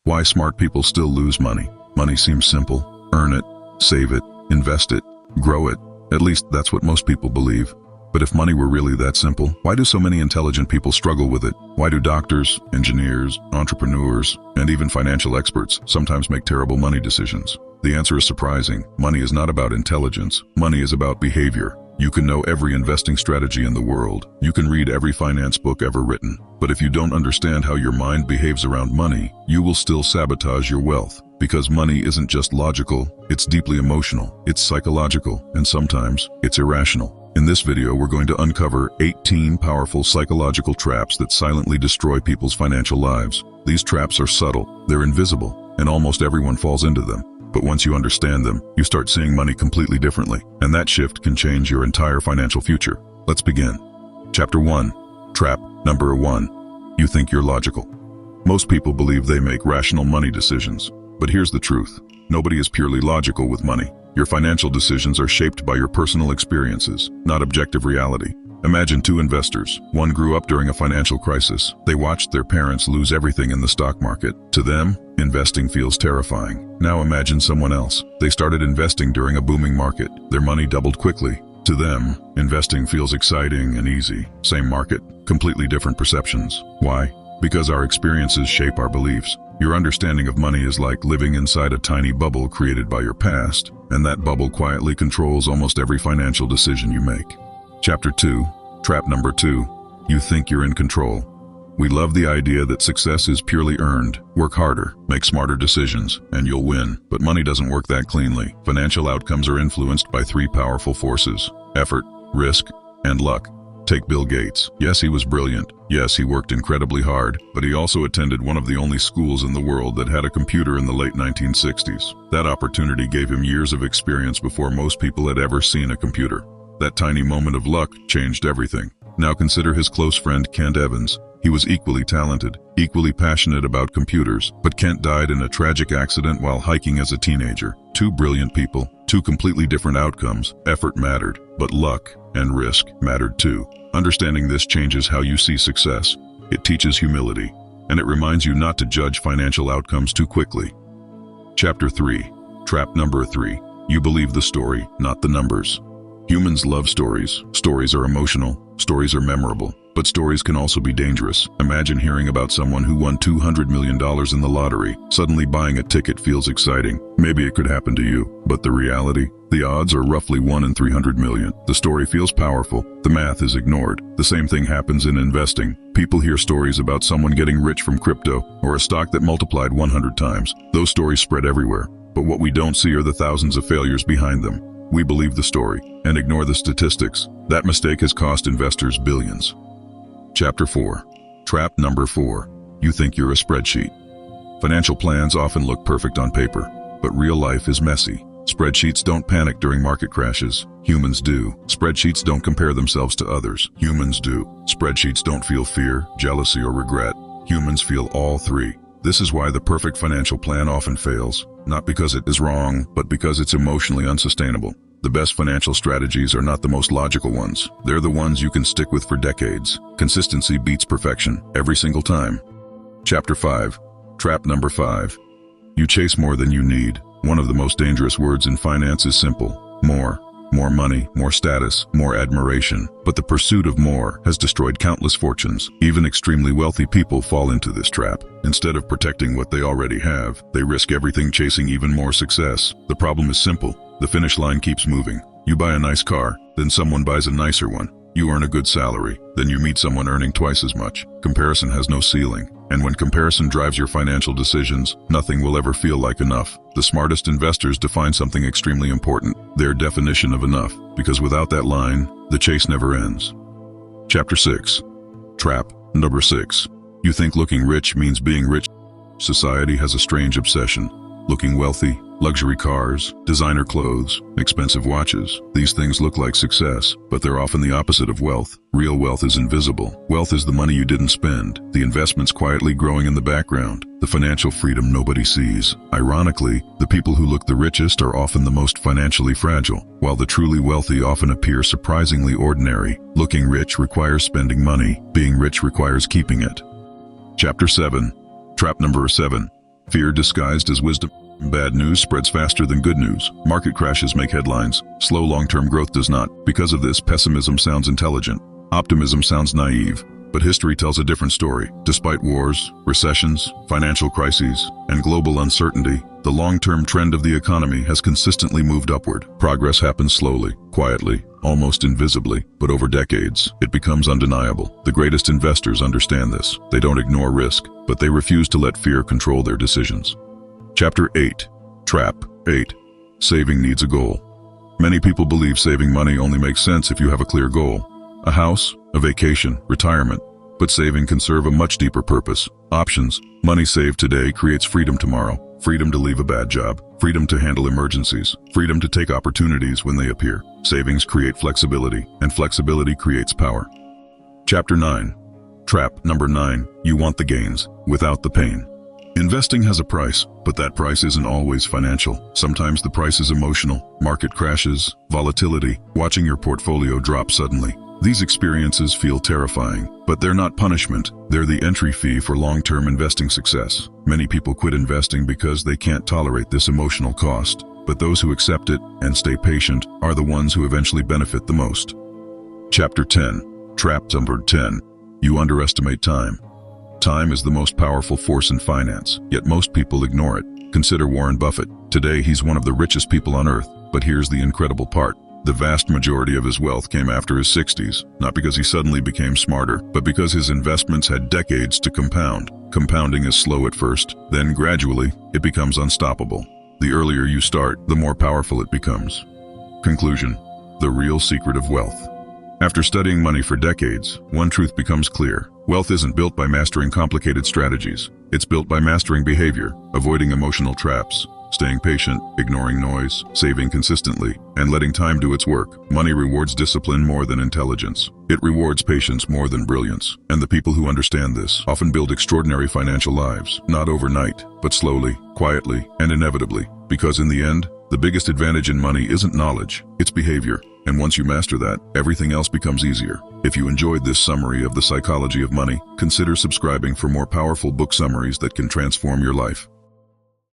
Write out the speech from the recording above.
Why smart people still lose money. Money seems simple. Earn it, save it, invest it, grow it. At least that's what most people believe. But if money were really that simple, why do so many intelligent people struggle with it? Why do doctors, engineers, entrepreneurs, and even financial experts sometimes make terrible money decisions? The answer is surprising. Money is not about intelligence. Money is about behavior. You can know every investing strategy in the world. You can read every finance book ever written. But if you don't understand how your mind behaves around money, you will still sabotage your wealth. Because money isn't just logical, it's deeply emotional, it's psychological, and sometimes it's irrational. In this video, we're going to uncover 18 powerful psychological traps that silently destroy people's financial lives. These traps are subtle, they're invisible, and almost everyone falls into them. But once you understand them, you start seeing money completely differently, and that shift can change your entire financial future. Let's begin. Chapter 1. Trap number 1. You think you're logical. Most people believe they make rational money decisions. But here's the truth. Nobody is purely logical with money. Your financial decisions are shaped by your personal experiences, not objective reality. Imagine two investors. One grew up during a financial crisis. They watched their parents lose everything in the stock market. To them, investing feels terrifying. Now imagine someone else. They started investing during a booming market. Their money doubled quickly. To them, investing feels exciting and easy. Same market, completely different perceptions. Why? Because our experiences shape our beliefs. Your understanding of money is like living inside a tiny bubble created by your past, and that bubble quietly controls almost every financial decision you make. Chapter 2. Trap number 2. You think you're in control. We love the idea that success is purely earned. Work harder, make smarter decisions, and you'll win. But money doesn't work that cleanly. Financial outcomes are influenced by three powerful forces: effort, risk, and luck. Take Bill Gates. Yes, he was brilliant. Yes, he worked incredibly hard, but he also attended one of the only schools in the world that had a computer in the late 1960s. That opportunity gave him years of experience before most people had ever seen a computer. That tiny moment of luck changed everything. Now consider his close friend Kent Evans. He was equally talented, equally passionate about computers, but Kent died in a tragic accident while hiking as a teenager. Two brilliant people, two completely different outcomes. Effort mattered, but luck and risk mattered too. Understanding this changes how you see success. It teaches humility, and it reminds you not to judge financial outcomes too quickly. Chapter 3. Trap number 3. You believe the story, not the numbers. Humans love stories. Stories are emotional. Stories are memorable. But stories can also be dangerous. Imagine hearing about someone who won $200 million in the lottery. Suddenly buying a ticket feels exciting. Maybe it could happen to you. But the reality? The odds are roughly 1 in 300 million. The story feels powerful. The math is ignored. The same thing happens in investing. People hear stories about someone getting rich from crypto or a stock that multiplied 100 times. Those stories spread everywhere. But what we don't see are the thousands of failures behind them. We believe the story and ignore the statistics. That mistake has cost investors billions. Chapter 4. Trap number 4. You think you're a spreadsheet. Financial plans often look perfect on paper, but real life is messy. Spreadsheets don't panic during market crashes. Humans do. Spreadsheets don't compare themselves to others. Humans do. Spreadsheets don't feel fear, jealousy, or regret. Humans feel all three. This is why the perfect financial plan often fails. Not because it is wrong, but because it's emotionally unsustainable. The best financial strategies are not the most logical ones. They're the ones you can stick with for decades. Consistency beats perfection, every single time. Chapter 5. Trap number 5. You chase more than you need. One of the most dangerous words in finance is simple: more. More money, more status, more admiration. But the pursuit of more has destroyed countless fortunes. Even extremely wealthy people fall into this trap. Instead of protecting what they already have, they risk everything chasing even more success. The problem is simple. The finish line keeps moving. You buy a nice car, then someone buys a nicer one. You earn a good salary, then you meet someone earning twice as much. Comparison has no ceiling. And when comparison drives your financial decisions, nothing will ever feel like enough. The smartest investors define something extremely important: their definition of enough. Because without that line, the chase never ends. Chapter 6. Trap number 6. You think looking rich means being rich. Society has a strange obsession. Looking wealthy, luxury cars, designer clothes, expensive watches. These things look like success, but they're often the opposite of wealth. Real wealth is invisible. Wealth is the money you didn't spend, the investments quietly growing in the background, the financial freedom nobody sees. Ironically, the people who look the richest are often the most financially fragile, while the truly wealthy often appear surprisingly ordinary. Looking rich requires spending money. Being rich requires keeping it. Chapter 7. Trap number 7. Fear disguised as wisdom. Bad news spreads faster than good news. Market crashes make headlines. Slow long-term growth does not. Because of this, pessimism sounds intelligent. Optimism sounds naive. But history tells a different story. Despite wars, recessions, financial crises, and global uncertainty, the long-term trend of the economy has consistently moved upward. Progress happens slowly, quietly, almost invisibly, but over decades, it becomes undeniable. The greatest investors understand this. They don't ignore risk, but they refuse to let fear control their decisions. Chapter 8. Trap 8. Saving needs a goal. Many people believe saving money only makes sense if you have a clear goal. A house, a vacation, retirement. But saving can serve a much deeper purpose. Options. Money saved today creates freedom tomorrow. Freedom to leave a bad job. Freedom to handle emergencies. Freedom to take opportunities when they appear. Savings create flexibility, and flexibility creates power. Chapter 9. Trap number 9. You want the gains, without the pain. Investing has a price, but that price isn't always financial. Sometimes the price is emotional. Market crashes, volatility, watching your portfolio drop suddenly. These experiences feel terrifying, but they're not punishment. They're the entry fee for long-term investing success. Many people quit investing because they can't tolerate this emotional cost, but those who accept it and stay patient are the ones who eventually benefit the most. Chapter 10. Trap number 10. You underestimate time. Time is the most powerful force in finance, yet most people ignore it. Consider Warren Buffett. Today he's one of the richest people on earth, but here's the incredible part. The vast majority of his wealth came after his 60s, not because he suddenly became smarter, but because his investments had decades to compound. Compounding is slow at first, then gradually, it becomes unstoppable. The earlier you start, the more powerful it becomes. Conclusion. The real secret of wealth. After studying money for decades, one truth becomes clear. Wealth isn't built by mastering complicated strategies. It's built by mastering behavior, avoiding emotional traps, staying patient, ignoring noise, saving consistently, and letting time do its work. Money rewards discipline more than intelligence. It rewards patience more than brilliance. And the people who understand this often build extraordinary financial lives, not overnight, but slowly, quietly, and inevitably. Because in the end, the biggest advantage in money isn't knowledge, it's behavior. And once you master that, everything else becomes easier. If you enjoyed this summary of the psychology of money, consider subscribing for more powerful book summaries that can transform your life.